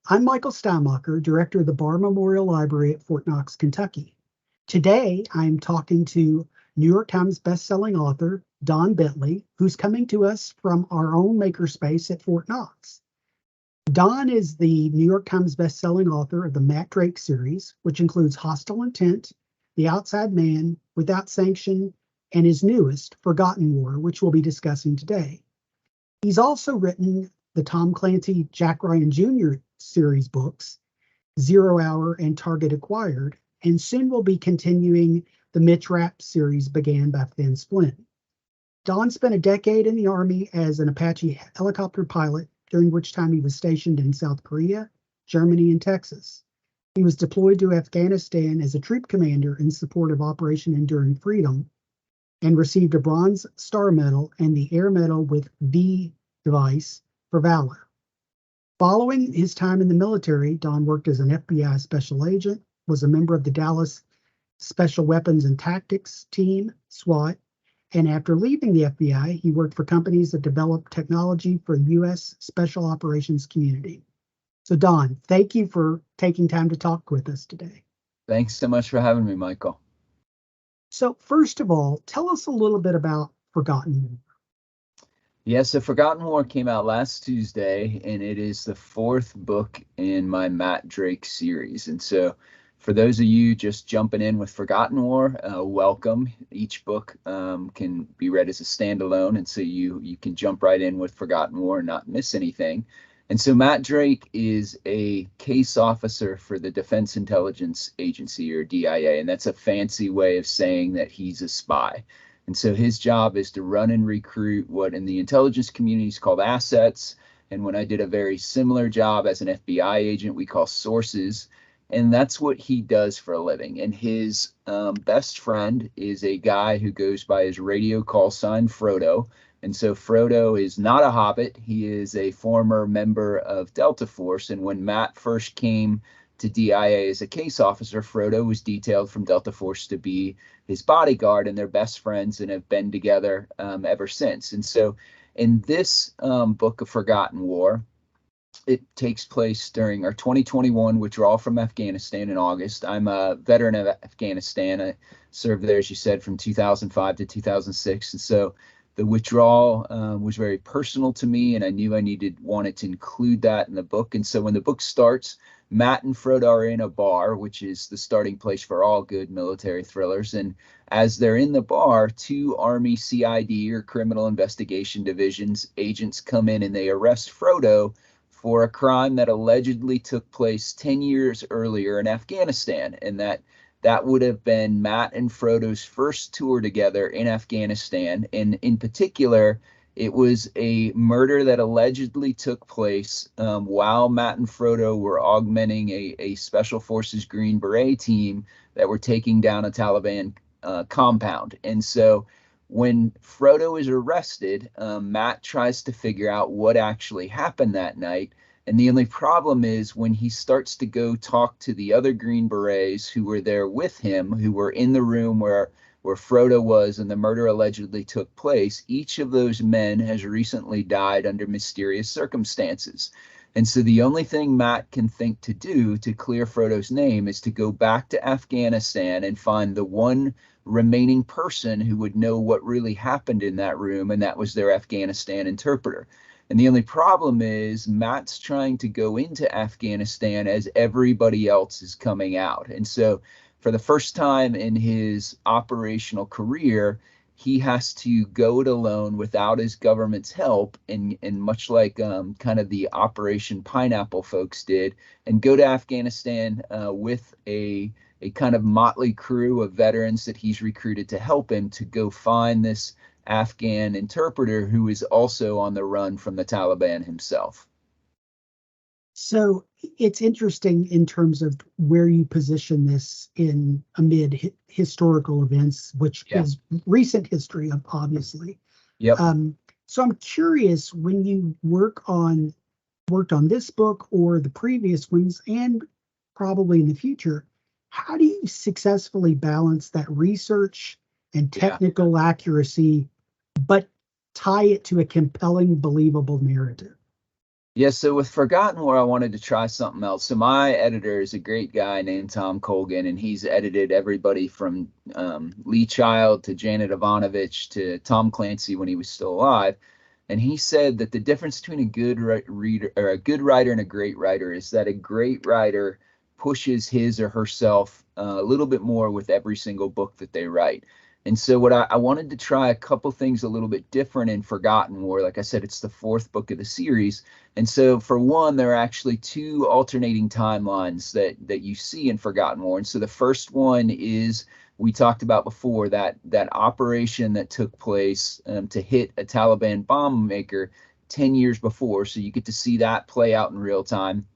I'm Michael Steinmacher, Director of the Barr Memorial Library at Fort Knox, Kentucky. Today, I'm talking to New York Times bestselling author Don Bentley, who's coming to us from our own makerspace at Fort Knox. Don is the New York Times bestselling author of the Matt Drake series, which includes Hostile Intent, The Outside Man, Without Sanction, and his newest, Forgotten War, which we'll be discussing today. He's also written the Tom Clancy Jack Ryan Jr. series books, Zero Hour and Target Acquired, and soon will be continuing the Mitch Rapp series began by Vince Flynn. Don spent a decade in the Army as an Apache helicopter pilot, during which time he was stationed in South Korea, Germany, and Texas. He was deployed to Afghanistan as a troop commander in support of Operation Enduring Freedom and received a Bronze Star Medal and the Air Medal with V device for valor. Following his time in the military, Don worked as an FBI special agent, was a member of the Dallas Special Weapons and Tactics Team, SWAT, and after leaving the FBI, he worked for companies that developed technology for U.S. Special Operations community. So Don, thank you for taking time to talk with us today. Thanks so much for having me, Michael. So first of all, tell us a little bit about Forgotten War. Yeah, so Forgotten War came out last Tuesday, and it is the fourth book in my Matt Drake series. And so for those of you just jumping in with Forgotten War, welcome. Each book can be read as a standalone, and so you can jump right in with Forgotten War and not miss anything. And so Matt Drake is a case officer for the Defense Intelligence Agency, or DIA, and that's a fancy way of saying that he's a spy. And so his job is to run and recruit what in the intelligence community is called assets. And when I did a very similar job as an FBI agent, we call sources. And that's what he does for a living. And his best friend is a guy who goes by his radio call sign, Frodo. And so Frodo is not a hobbit. He is a former member of Delta Force. And when Matt first came to DIA as a case officer, Frodo was detailed from Delta Force to be his bodyguard, and they're best friends and have been together ever since. And so in this book of Forgotten War, it takes place during our 2021 withdrawal from Afghanistan in August. I'm a veteran of Afghanistan. I served there, as you said, from 2005 to 2006. And so the withdrawal was very personal to me, and I knew I wanted to include that in the book. And so when the book starts, Matt and Frodo are in a bar, which is the starting place for all good military thrillers. And as they're in the bar, two Army CID, or Criminal Investigation Divisions, agents come in and they arrest Frodo for a crime that allegedly took place 10 years earlier in Afghanistan. And that would have been Matt and Frodo's first tour together in Afghanistan. And in particular, it was a murder that allegedly took place while Matt and Frodo were augmenting a Special Forces Green Beret team that were taking down a Taliban compound. And so when Frodo is arrested, Matt tries to figure out what actually happened that night. And the only problem is when he starts to go talk to the other Green Berets who were there with him, who were in the room where Frodo was and the murder allegedly took place, each of those men has recently died under mysterious circumstances. And so the only thing Matt can think to do to clear Frodo's name is to go back to Afghanistan and find the one remaining person who would know what really happened in that room, and that was their Afghanistan interpreter. And the only problem is Matt's trying to go into Afghanistan as everybody else is coming out. And so for the first time in his operational career, he has to go it alone without his government's help, and much like kind of the Operation Pineapple folks did, and go to Afghanistan with a kind of motley crew of veterans that he's recruited to help him to go find this Afghan interpreter who is also on the run from the Taliban himself. So it's interesting in terms of where you position this in amid historical events, which is recent history, obviously. Yep. So I'm curious, when you worked on this book or the previous ones, and probably in the future, how do you successfully balance that research and technical accuracy, but tie it to a compelling, believable narrative? Yeah, so with Forgotten War, I wanted to try something else. So my editor is a great guy named Tom Colgan, and he's edited everybody from Lee Child to Janet Ivanovich to Tom Clancy when he was still alive. And he said that the difference between a good reader or a good writer and a great writer is that a great writer pushes his or herself a little bit more with every single book that they write. And so what I wanted to try a couple things a little bit different in Forgotten War. Like I said, it's the fourth book of the series. And so for one, there are actually two alternating timelines that you see in Forgotten War. And so the first one is we talked about before, that operation that took place to hit a Taliban bomb maker 10 years before. So you get to see that play out in real time.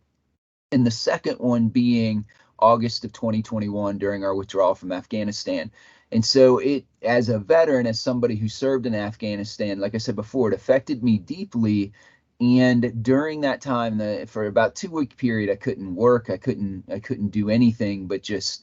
And the second one being August of 2021 during our withdrawal from Afghanistan. And so it, as a veteran, as somebody who served in Afghanistan, like I said before, it affected me deeply. And during that time, for about 2 week period, I couldn't work. I couldn't do anything but just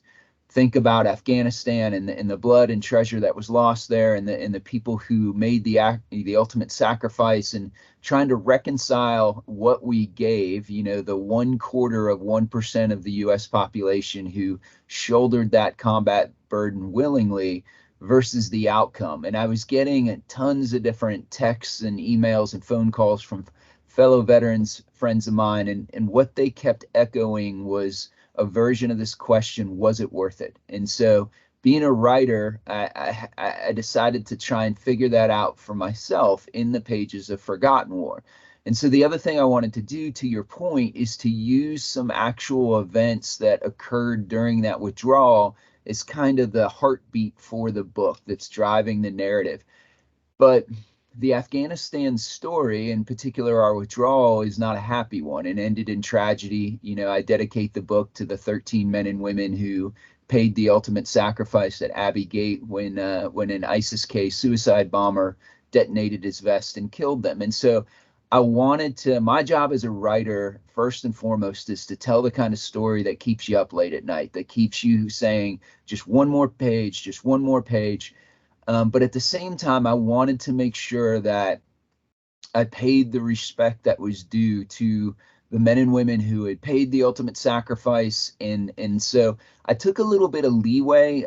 think about Afghanistan and the blood and treasure that was lost there, and the people who made the ultimate sacrifice, and trying to reconcile what we gave, the 1/4 of 1% of the U.S. population who shouldered that combat burden willingly versus the outcome. And I was getting tons of different texts and emails and phone calls from fellow veterans, friends of mine, and what they kept echoing was a version of this question: was it worth it? And so, being a writer, I decided to try and figure that out for myself in the pages of Forgotten War. And so the other thing I wanted to do, to your point, is to use some actual events that occurred during that withdrawal as kind of the heartbeat for the book that's driving the narrative. But the Afghanistan story, in particular our withdrawal, is not a happy one and ended in tragedy. I dedicate the book to the 13 men and women who paid the ultimate sacrifice at Abbey Gate when an ISIS-K suicide bomber detonated his vest and killed them. And so my job as a writer, first and foremost, is to tell the kind of story that keeps you up late at night, that keeps you saying, just one more page, just one more page. But at the same time, I wanted to make sure that I paid the respect that was due to the men and women who had paid the ultimate sacrifice. And so I took a little bit of leeway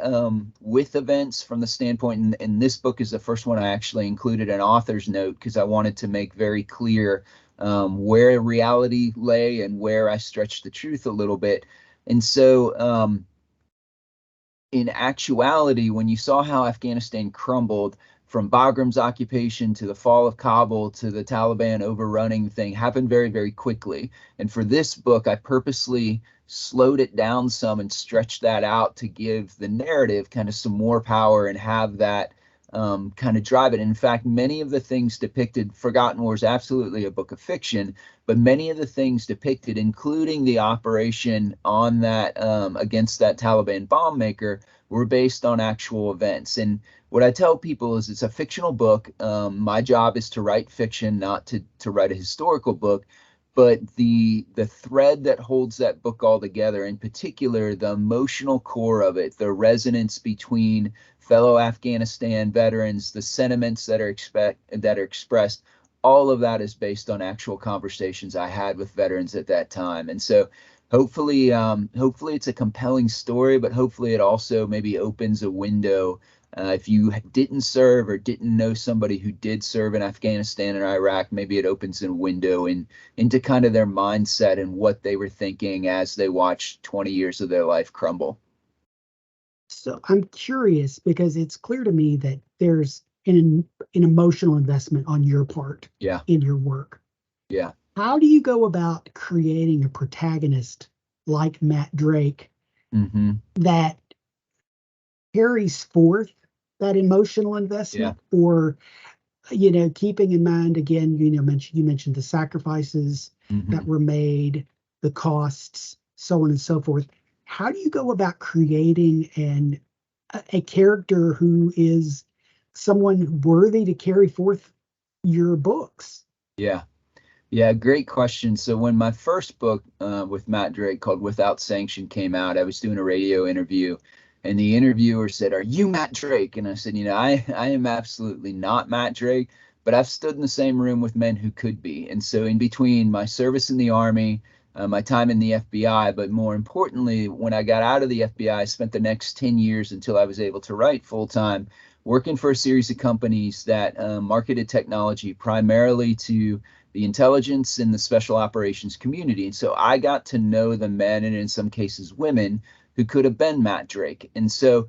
with events from the standpoint, and this book is the first one I actually included an author's note, because I wanted to make very clear where reality lay and where I stretched the truth a little bit. And so in actuality, when you saw how Afghanistan crumbled, from Bagram's occupation to the fall of Kabul to the Taliban overrunning thing, happened very, very quickly. And for this book, I purposely slowed it down some and stretched that out to give the narrative kind of some more power and have that kind of drive it. In fact, many of the things depicted, Forgotten War is absolutely a book of fiction, but many of the things depicted, including the operation on that against that Taliban bomb maker, were based on actual events. And what I tell people is it's a fictional book. My job is to write fiction, not to write a historical book. But the thread that holds that book all together, in particular, the emotional core of it, the resonance between fellow Afghanistan veterans, the sentiments that are expressed, all of that is based on actual conversations I had with veterans at that time. And so hopefully it's a compelling story, but hopefully it also maybe opens a window. If you didn't serve or didn't know somebody who did serve in Afghanistan or Iraq, maybe it opens a window into kind of their mindset and what they were thinking as they watched 20 years of their life crumble. So I'm curious, because it's clear to me that there's an emotional investment on your part Yeah. in your work. Yeah. How do you go about creating a protagonist like Matt Drake that carries forth that emotional investment? Or, keeping in mind, again, you mentioned the sacrifices that were made, the costs, so on and so forth. How do you go about creating a character who is someone worthy to carry forth your books? Yeah, great question. So when my first book with Matt Drake called Without Sanction came out, I was doing a radio interview, and the interviewer said, "Are you Matt Drake?" And I said, I am absolutely not Matt Drake, but I've stood in the same room with men who could be. And so in between my service in the Army, my time in the FBI, but more importantly, when I got out of the FBI, I spent the next 10 years until I was able to write full time, working for a series of companies that marketed technology primarily to the intelligence and the special operations community. And so I got to know the men, and in some cases women, who could have been Matt Drake. And so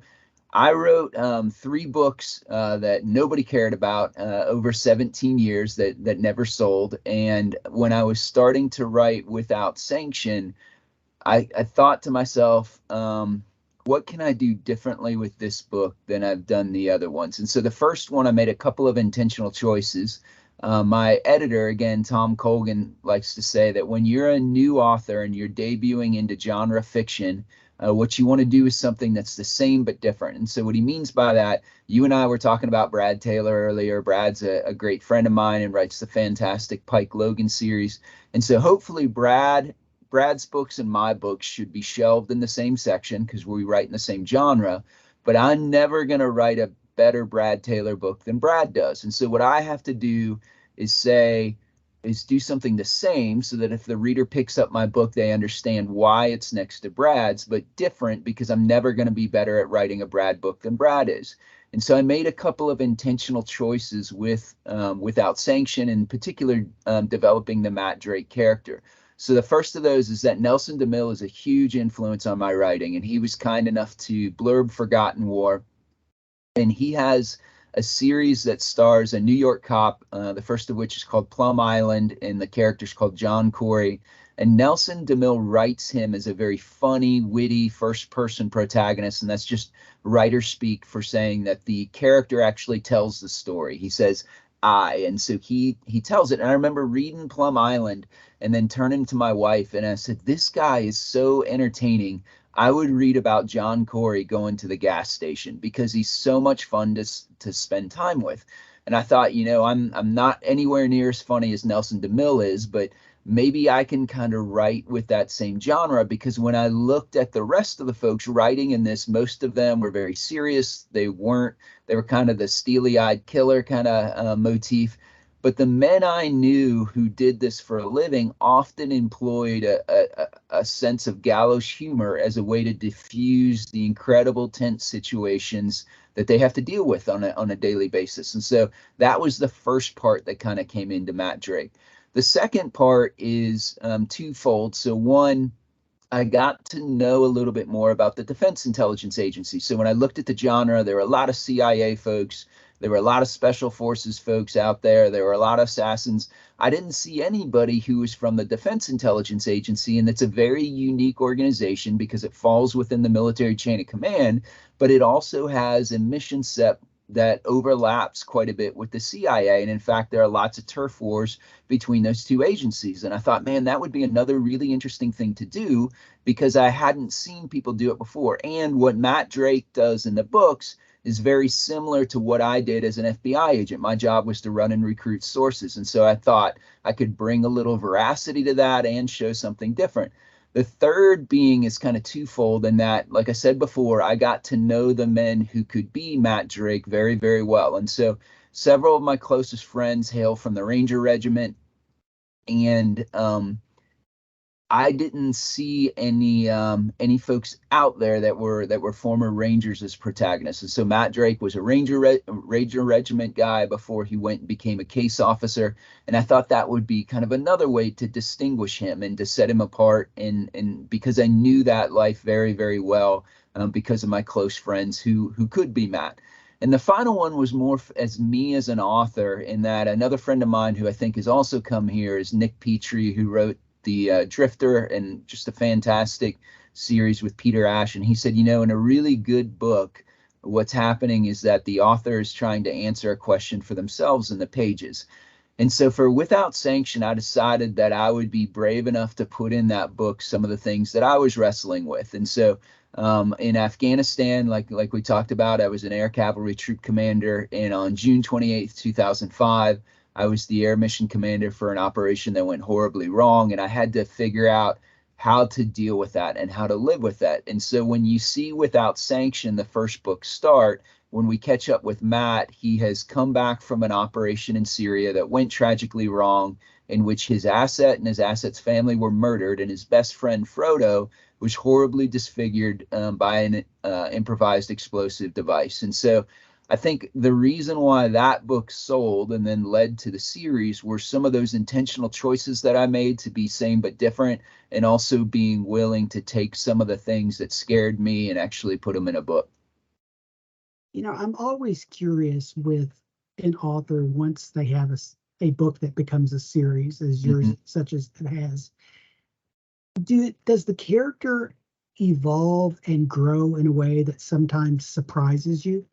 I wrote 3 books that nobody cared about over 17 years that never sold. And when I was starting to write Without Sanction, I thought to myself, what can I do differently with this book than I've done the other ones? And so the first one, I made a couple of intentional choices. My editor, again, Tom Colgan, likes to say that when you're a new author and you're debuting into genre fiction, what you want to do is something that's the same but different. And so what he means by that, you and I were talking about Brad Taylor earlier. Brad's a great friend of mine and writes the fantastic Pike Logan series. And so hopefully Brad's books and my books should be shelved in the same section because we write in the same genre. But I'm never going to write a better Brad Taylor book than Brad does. And so what I have to do is do something the same so that if the reader picks up my book, they understand why it's next to Brad's, but different because I'm never going to be better at writing a Brad book than Brad is. And so I made a couple of intentional choices Without Sanction, in particular, developing the Matt Drake character. So the first of those is that Nelson DeMille is a huge influence on my writing, and he was kind enough to blurb Forgotten War. And he has a series that stars a New York cop, the first of which is called Plum Island, and the character's called John Corey. And Nelson DeMille writes him as a very funny, witty, first-person protagonist, and that's just writer speak for saying that the character actually tells the story. He says, I, and so he tells it. And I remember reading Plum Island and then turning to my wife, and I said, this guy is so entertaining. I would read about John Corey going to the gas station because he's so much fun to spend time with. And I thought, I'm not anywhere near as funny as Nelson DeMille is, but maybe I can kind of write with that same genre, because when I looked at the rest of the folks writing in this, most of them were very serious. They were kind of the steely-eyed killer kind of motif. But the men I knew who did this for a living often employed a sense of gallows humor as a way to diffuse the incredible tense situations that they have to deal with on a daily basis. And so that was the first part that kind of came into Matt Drake. The second part is twofold. So one, I got to know a little bit more about the Defense Intelligence Agency. So when I looked at the genre, there were a lot of CIA folks. There were a lot of special forces folks out there. There were a lot of assassins. I didn't see anybody who was from the Defense Intelligence Agency, and it's a very unique organization because it falls within the military chain of command, but it also has a mission set that overlaps quite a bit with the CIA. And in fact, there are lots of turf wars between those two agencies. And I thought, man, that would be another really interesting thing to do because I hadn't seen people do it before. And what Matt Drake does in the books is very similar to what I did as an FBI agent. My job was to run and recruit sources. And so I thought I could bring a little veracity to that and show something different. The third being is kind of twofold in that, like I said before, I got to know the men who could be Matt Drake very, very well. And so several of my closest friends hail from the Ranger Regiment, and I didn't see any folks out there that were former Rangers as protagonists. And so Matt Drake was a Ranger Regiment guy before he went and became a case officer. And I thought that would be kind of another way to distinguish him and to set him apart. And because I knew that life very, very well because of my close friends who could be Matt. And the final one was more as me as an author, in that another friend of mine who I think has also come here is Nick Petrie, who wrote The Drifter, and just a fantastic series with Peter Ash. And he said, in a really good book, what's happening is that the author is trying to answer a question for themselves in the pages. And so for Without Sanction, I decided that I would be brave enough to put in that book some of the things that I was wrestling with. And so in Afghanistan, like we talked about, I was an air cavalry troop commander. And on June 28th, 2005, I was the air mission commander for an operation that went horribly wrong, and I had to figure out how to deal with that and how to live with that. And so when you see Without Sanction, the first book start, when we catch up with Matt, he has come back from an operation in Syria that went tragically wrong, in which his asset and his asset's family were murdered, and his best friend Frodo was horribly disfigured by an improvised explosive device. And so I think the reason why that book sold and then led to the series were some of those intentional choices that I made to be same but different, and also being willing to take some of the things that scared me and actually put them in a book. I'm always curious with an author once they have a book that becomes a series, as yours, such as it has. Does the character evolve and grow in a way that sometimes surprises you?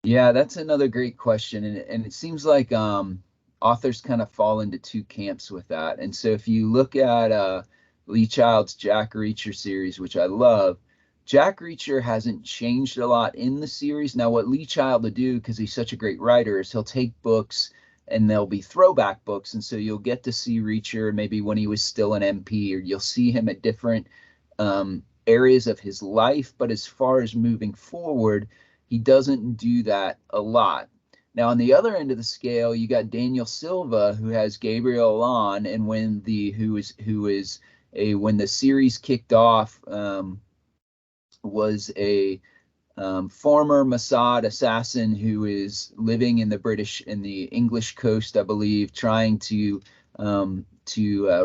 Yeah, that's another great question. And it seems like authors kind of fall into two camps with that. And so if you look at Lee Child's Jack Reacher series, which I love, Jack Reacher hasn't changed a lot in the series. Now, what Lee Child will do, because he's such a great writer, is he'll take books and they'll be throwback books. And so you'll get to see Reacher maybe when he was still an MP, or you'll see him at different areas of his life. But as far as moving forward, he doesn't do that a lot. Now, on the other end of the scale, you got Daniel Silva, who has Gabriel Allon, and when the series kicked off, was a former Mossad assassin who is living in the English coast, I believe, trying to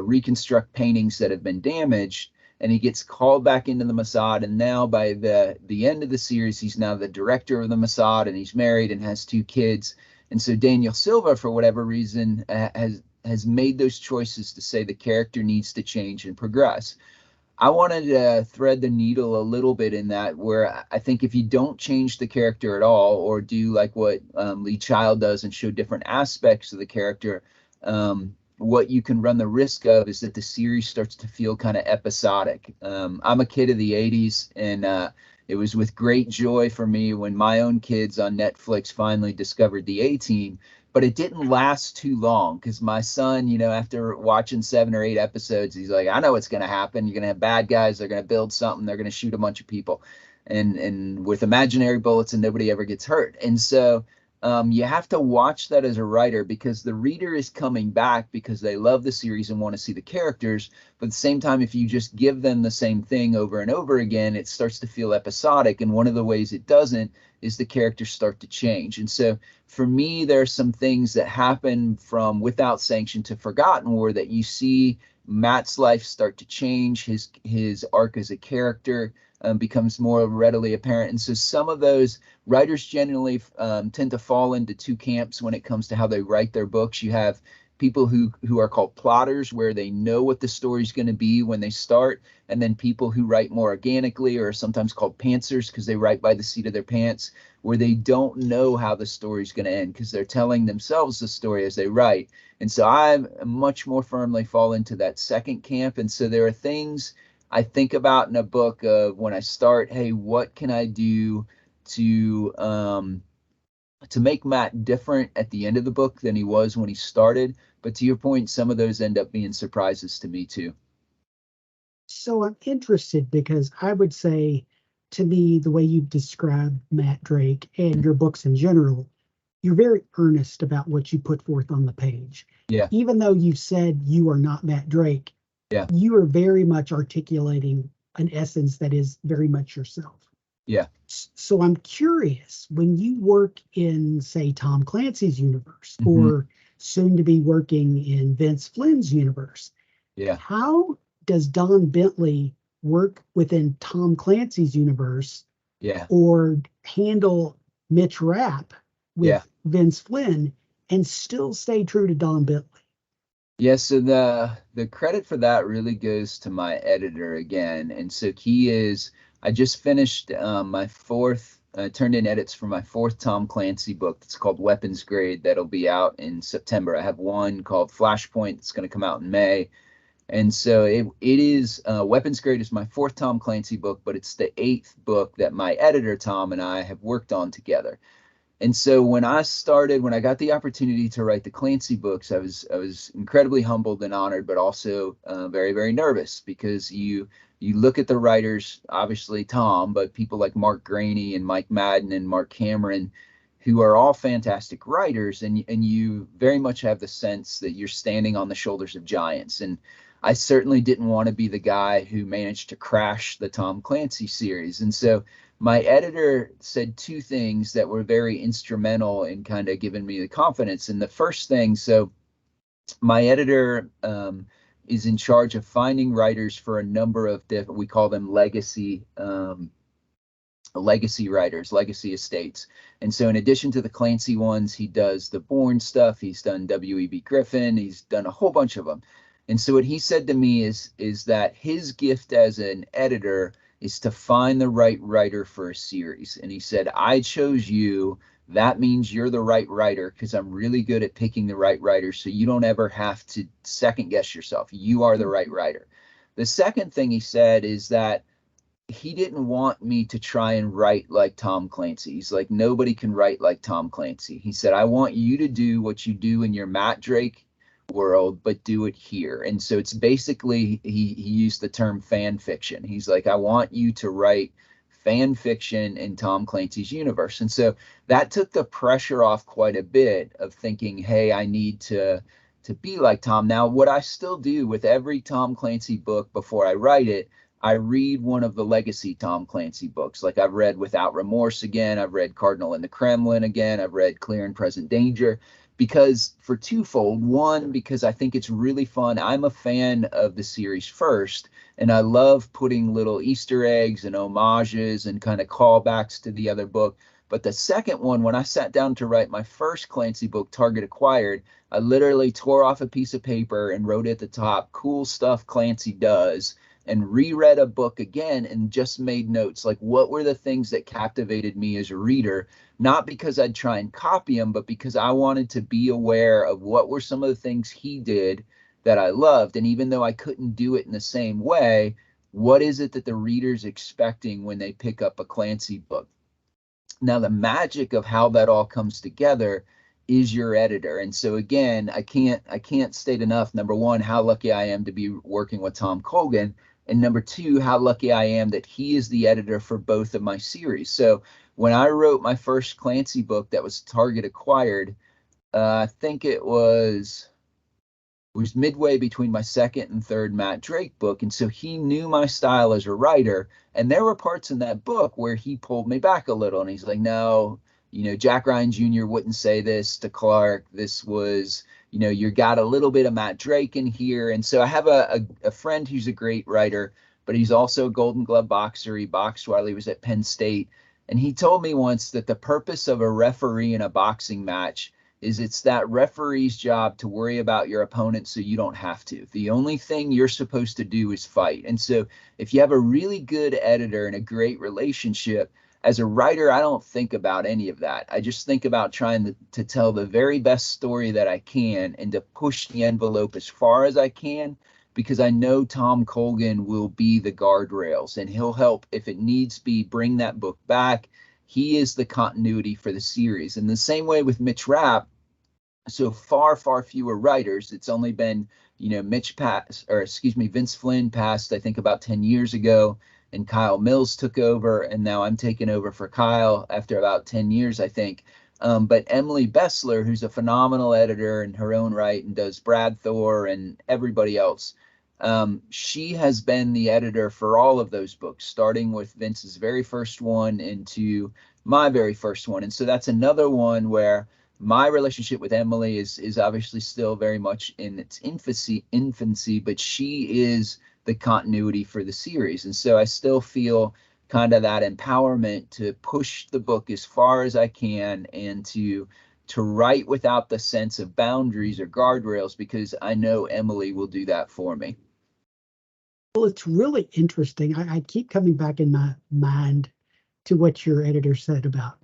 reconstruct paintings that have been damaged. And he gets called back into the Mossad, and now by the end of the series, he's now the director of the Mossad, and he's married and has 2 kids. And so Daniel Silva, for whatever reason, has made those choices to say the character needs to change and progress. I wanted to thread the needle a little bit in that, where I think if you don't change the character at all, or do like what Lee Child does and show different aspects of the character, what you can run the risk of is that the series starts to feel kind of episodic. I'm a kid of the 80s, and it was with great joy for me when my own kids on Netflix finally discovered the A-Team. But it didn't last too long, because my son, after watching 7 or 8 episodes, he's like, I know what's going to happen. You're going to have bad guys. They're going to build something. They're going to shoot a bunch of people and with imaginary bullets, and nobody ever gets hurt. And so you have to watch that as a writer, because the reader is coming back because they love the series and want to see the characters. But at the same time, if you just give them the same thing over and over again, it starts to feel episodic. And one of the ways it doesn't is the characters start to change. And so for me, there are some things that happen from Without Sanction to Forgotten War that you see Matt's life start to change. His arc as a character becomes more readily apparent. And so some of those writers generally tend to fall into 2 camps when it comes to how they write their books. You have people who are called plotters, where they know what the story's going to be when they start, and then people who write more organically, or sometimes called pantsers, because they write by the seat of their pants, where they don't know how the story's going to end because they're telling themselves the story as they write. And so I much more firmly fall into that second camp. And so there are things I think about in a book of when I start, hey, what can I do to make Matt different at the end of the book than he was when he started. But to your point, some of those end up being surprises to me too. So I'm interested, because I would say, to me, the way you describe Matt Drake and your books in general, you're very earnest about what you put forth on the page. Yeah. Even though you've said you are not Matt Drake, Yeah. you are very much articulating an essence that is very much yourself. Yeah. So I'm curious, when you work in, say, Tom Clancy's universe, or soon to be working in Vince Flynn's universe, how does Don Bentley work within Tom Clancy's universe, or handle Mitch Rapp with Vince Flynn and still stay true to Don Bentley? Yeah, so the credit for that really goes to my editor again. And so I just finished my 4th, turned in edits for my 4th Tom Clancy book. It's called Weapons Grade. That'll be out in September. I have one called Flashpoint that's going to come out in May. And so it is, Weapons Grade is my 4th Tom Clancy book, but it's the 8th book that my editor, Tom, and I have worked on together. And so when I got the opportunity to write the Clancy books, I was incredibly humbled and honored, but also very, very nervous, because you you look at the writers, obviously Tom, but people like Mark Graney and Mike Madden and Mark Cameron, who are all fantastic writers, and you very much have the sense that you're standing on the shoulders of giants. And I certainly didn't want to be the guy who managed to crash the Tom Clancy series. And so my editor said two things that were very instrumental in kind of giving me the confidence. And the first thing, so my editor is in charge of finding writers for a number of different, we call them legacy writers, legacy estates. And so in addition to the Clancy ones, he does the Bourne stuff. He's done W.E.B. Griffin. He's done a whole bunch of them. And so what he said to me is that his gift as an editor is to find the right writer for a series. And he said, I chose you. That means you're the right writer, because I'm really good at picking the right writer, so you don't ever have to second guess yourself. You are the right writer. The second thing he said is that he didn't want me to try and write like Tom Clancy. He's like, nobody can write like Tom Clancy. He said, I want you to do what you do in your Matt Drake world, but do it here. And so it's basically, he used the term fan fiction. He's like, I want you to write fan fiction in Tom Clancy's universe. And so that took the pressure off quite a bit of thinking, hey, I need to be like Tom. Now, what I still do with every Tom Clancy book before I write it, I read one of the legacy Tom Clancy books. Like I've read Without Remorse again, I've read Cardinal in the Kremlin again, I've read Clear and Present Danger, because for twofold. One, because I think it's really fun. I'm a fan of the series first, and I love putting little Easter eggs and homages and kind of callbacks to the other book. But the second one, when I sat down to write my first Clancy book, Target Acquired, I literally tore off a piece of paper and wrote at the top, cool stuff Clancy does, and reread a book again and just made notes, like what were the things that captivated me as a reader, not because I'd try and copy him, but because I wanted to be aware of what were some of the things he did that I loved. And even though I couldn't do it in the same way, what is it that the reader's expecting when they pick up a Clancy book? Now, the magic of how that all comes together is your editor. And so again, I can't state enough, number one, how lucky I am to be working with Tom Colgan, and number two, how lucky I am that he is the editor for both of my series. So when I wrote my first Clancy book that was Target Acquired, I think it was midway between my second and third Matt Drake book. And so he knew my style as a writer. And there were parts in that book where he pulled me back a little. And he's like, no, Jack Ryan Jr. wouldn't say this to Clark. This was, you got a little bit of Matt Drake in here. And so I have a friend who's a great writer, but he's also a Golden Glove boxer. He boxed while he was at Penn State. And he told me once that the purpose of a referee in a boxing match is it's that referee's job to worry about your opponent so you don't have to. The only thing you're supposed to do is fight. And so if you have a really good editor and a great relationship, as a writer, I don't think about any of that. I just think about trying to tell the very best story that I can and to push the envelope as far as I can, because I know Tom Colgan will be the guardrails and he'll help, if it needs be, bring that book back. He is the continuity for the series. And the same way with Mitch Rapp, so far fewer writers. It's only been, Vince Flynn passed, I think, about 10 years ago, and Kyle Mills took over, and now I'm taking over for Kyle after about 10 years, I think. But Emily Bestler, who's a phenomenal editor in her own right and does Brad Thor and everybody else, she has been the editor for all of those books, starting with Vince's very first one into my very first one. And so that's another one where my relationship with Emily is obviously still very much in its infancy, but she is the continuity for the series. And so I still feel kind of that empowerment to push the book as far as I can and to write without the sense of boundaries or guardrails, because I know Emily will do that for me. Well, it's really interesting. I keep coming back in my mind to what your editor said about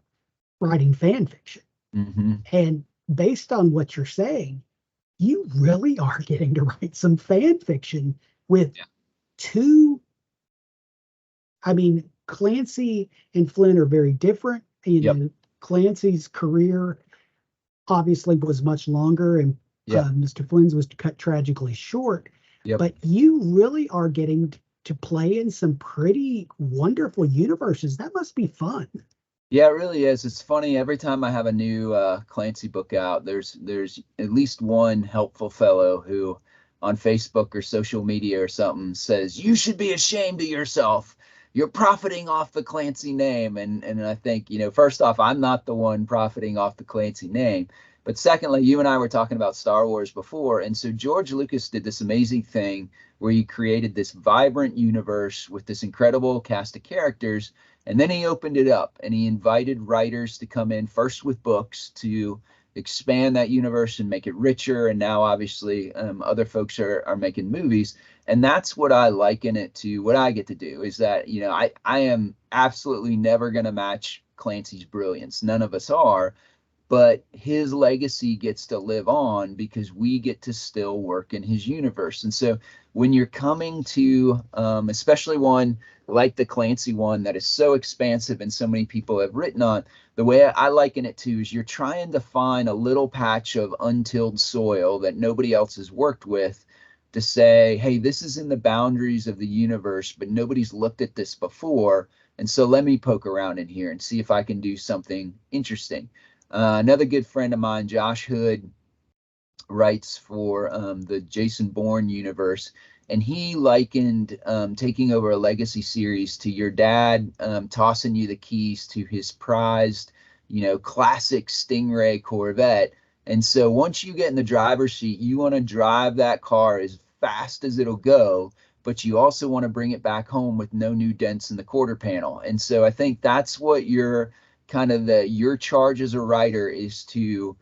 writing fan fiction. Mm-hmm. And based on what you're saying, you really are getting to write some fan fiction with two. I mean, Clancy and Flynn are very different. Clancy's career obviously was much longer, and Mr. Flynn's was cut tragically short. But you really are getting to play in some pretty wonderful universes. That must be fun. Yeah, it really is. It's funny, every time I have a new Clancy book out, there's at least one helpful fellow who on Facebook or social media or something says, "You should be ashamed of yourself. You're profiting off the Clancy name." And I think, first off, I'm not the one profiting off the Clancy name. But secondly, you and I were talking about Star Wars before, and so George Lucas did this amazing thing where he created this vibrant universe with this incredible cast of characters. And then he opened it up and he invited writers to come in first with books to expand that universe and make it richer. And now, obviously, other folks are making movies. And that's what I liken it to. What I get to do is that, I am absolutely never going to match Clancy's brilliance. None of us are. But his legacy gets to live on because we get to still work in his universe. And so when you're coming to, especially one like the Clancy one that is so expansive and so many people have written on, the way I liken it to is you're trying to find a little patch of untilled soil that nobody else has worked with to say, hey, this is in the boundaries of the universe, but nobody's looked at this before. And so let me poke around in here and see if I can do something interesting. Another good friend of mine, Josh Hood, writes for the Jason Bourne universe, and he likened taking over a legacy series to your dad tossing you the keys to his prized, classic Stingray Corvette. And so once you get in the driver's seat, you want to drive that car as fast as it'll go, but you also want to bring it back home with no new dents in the quarter panel. And so I think that's what your charge as a writer is to,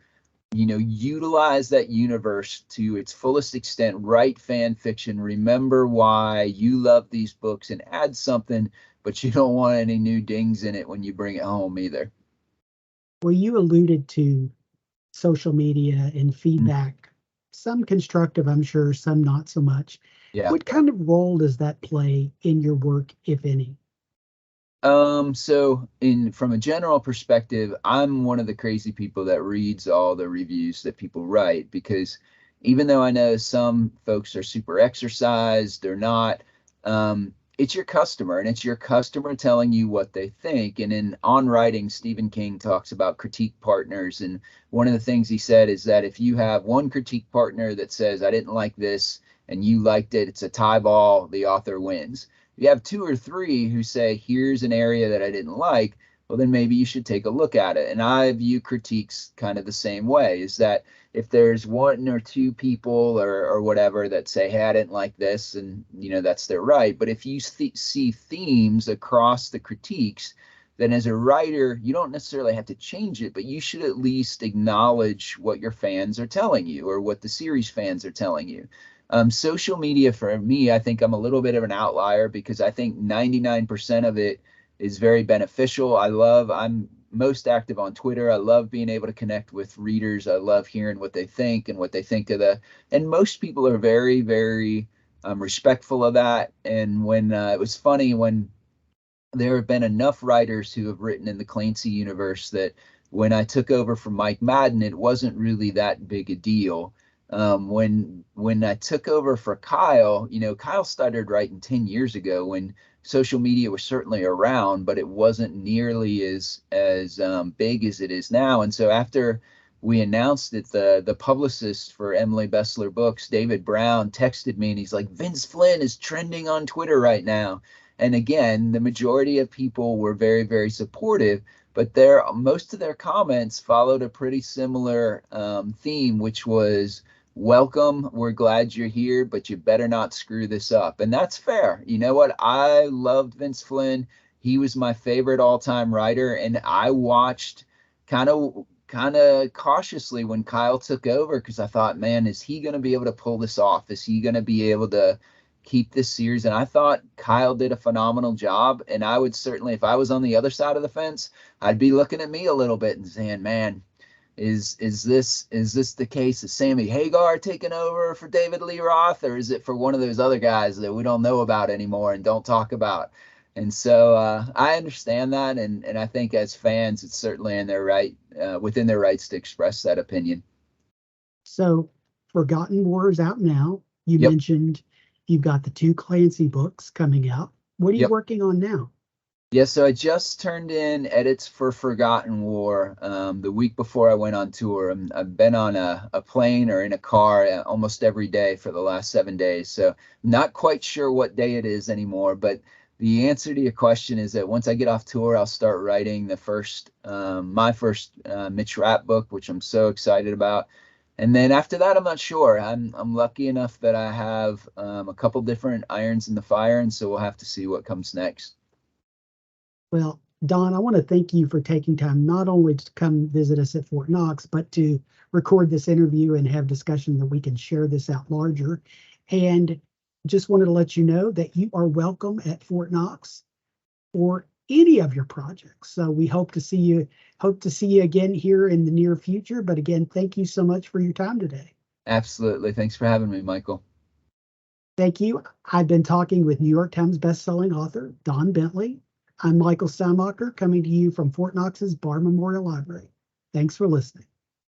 utilize that universe to its fullest extent, write fan fiction, remember why you love these books and add something, but you don't want any new dings in it when you bring it home either. Well, you alluded to social media and Mm. feedback, some constructive, I'm sure, some not so much. Yeah. What kind of role does that play in your work, if any? So from a general perspective, I'm one of the crazy people that reads all the reviews that people write, because even though I know some folks are super exercised, they're not, it's your customer, and it's your customer telling you what they think. And on writing, Stephen King talks about critique partners. And one of the things he said is that if you have one critique partner that says, I didn't like this, and you liked it, it's a tie ball, the author wins. If you have two or three who say, here's an area that I didn't like, well, then maybe you should take a look at it. And I view critiques kind of the same way, is that if there's one or two people or whatever that say, hey, I didn't like this, and, that's their right. But if you see themes across the critiques, then as a writer, you don't necessarily have to change it, but you should at least acknowledge what your fans are telling you or what the series fans are telling you. Social media for me, I think I'm a little bit of an outlier because I think 99% of it is very beneficial. I'm most active on Twitter. I love being able to connect with readers. I love hearing what they think and what they think of and most people are very, very respectful of that. And when it was funny when there have been enough writers who have written in the Clancy universe that when I took over from Mike Madden, it wasn't really that big a deal. When I took over for Kyle, Kyle started writing 10 years ago when social media was certainly around, but it wasn't nearly as big as it is now. And so after we announced it, the publicist for Emily Bestler Books, David Brown, texted me and he's like, Vince Flynn is trending on Twitter right now. And again, the majority of people were very, very supportive, but most of their comments followed a pretty similar theme, which was, welcome, we're glad you're here, but you better not screw this up. And that's fair. You know what? I loved Vince Flynn. He was my favorite all-time writer, and I watched kind of cautiously when Kyle took over, because I thought, man, is he going to be able to pull this off? Is he going to be able to keep this series? And I thought Kyle did a phenomenal job, and I would certainly, if I was on the other side of the fence, I'd be looking at me a little bit and saying, man, is this the case? Is Sammy Hagar taking over for David Lee Roth, or is it for one of those other guys that we don't know about anymore and don't talk about? And so I understand that, and I think as fans, it's certainly in their right, within their rights to express that opinion. So, Forgotten War is out now. You Yep. mentioned You've got the two Clancy books coming out. What are you Yep. working on now? Yeah, so I just turned in edits for Forgotten War the week before I went on tour. I've been on a plane or in a car almost every day for the last 7 days. So not quite sure what day it is anymore, but the answer to your question is that once I get off tour, I'll start writing my first Mitch Rapp book, which I'm so excited about. And then after that, I'm not sure. I'm lucky enough that I have a couple different irons in the fire, and so we'll have to see what comes next. Well, Don, I want to thank you for taking time not only to come visit us at Fort Knox, but to record this interview and have discussion that we can share this out larger. And just wanted to let you know that you are welcome at Fort Knox for any of your projects. So we hope to see you again here in the near future. But again, thank you so much for your time today. Absolutely. Thanks for having me, Michael. Thank you. I've been talking with New York Times bestselling author Don Bentley. I'm Michael Steinmacher, coming to you from Fort Knox's Bar Memorial Library. Thanks for listening.